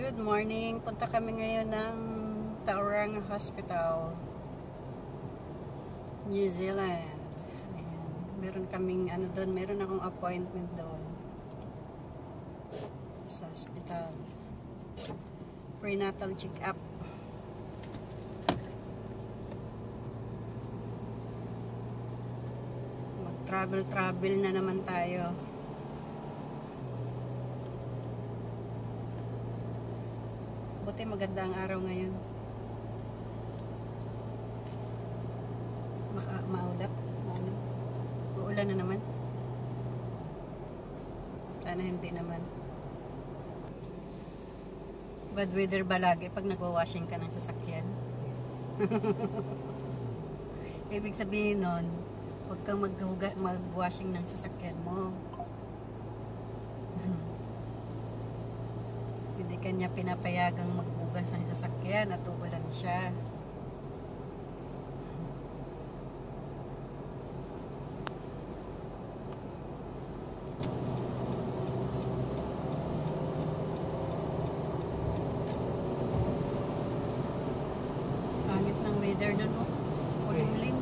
Good morning. Punta kami ngayon ng Tauranga Hospital, New Zealand. Ayan. Meron kaming doon, meron akong appointment doon sa hospital. Prenatal check-up. Mag-travel na naman tayo. Buti maganda ang araw ngayon. Maulap. Uulan na naman. Sana hindi naman. Bad weather ba lagi pag nagwa-washing ka ng sasakyan? Ibig sabihin nun, huwag kang mag-washing ng sasakyan mo. Hindi kanya pinapayagang maghugas ng sasakyan at uulan siya. Pangit ng weather doon, oh. Kulimlim.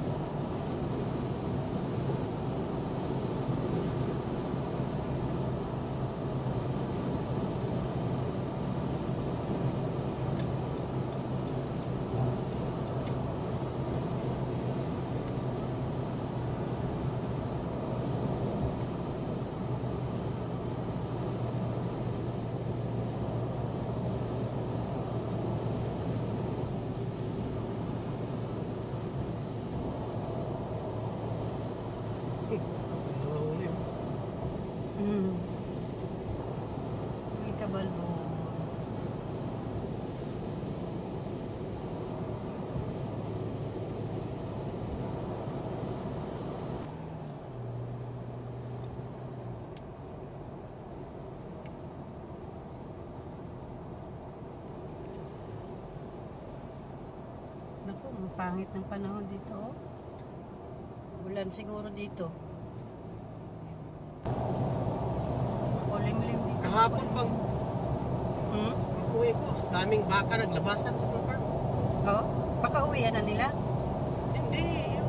May kabalbo. Naku, ang pangit ng panahon dito, oh. Ulan siguro dito. Kulimlim dito. Kahapon pag uwi ko, daming baka naglabasan sa farm. Oh, baka uwian na nila. Hindi.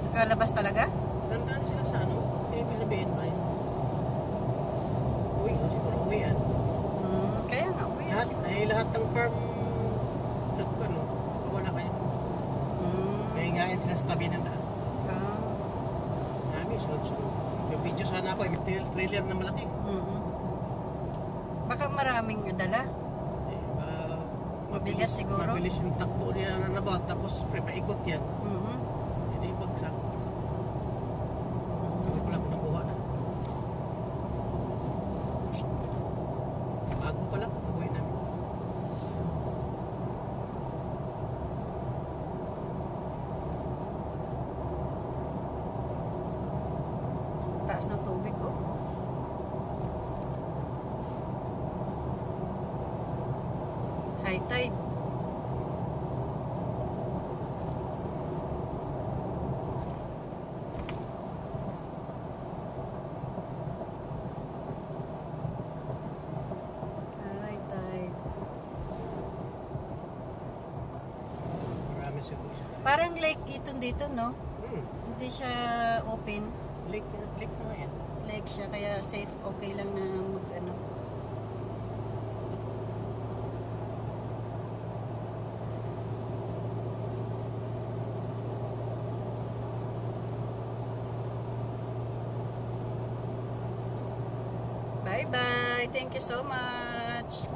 Nakalabas talaga? Nandaan sila sa ibig sabihin ba yun? Uwi ko siguro uwian. Kaya nga, uwian siguro. Lahat ng farm wala kayo. May hingayan sila sa tabi ng daan. Dami, sunod-sunod. Yung video sana ako, may trailer na malaki. Baka maraming dala. Mabigat siguro. Mabilis yung takbo niya na nabaut, tapos paikot yan. Hindi bagsak. Wala ko nakuha na. Bago pa lang, baguhin namin. Taas ng tubig, oh. High tide. High tide. Marami siguro. Parang lake ito dito, no? Hindi siya open. Lake na yan. Lake siya, kaya safe, okay lang na mag-ano. Bye-bye. Thank you so much.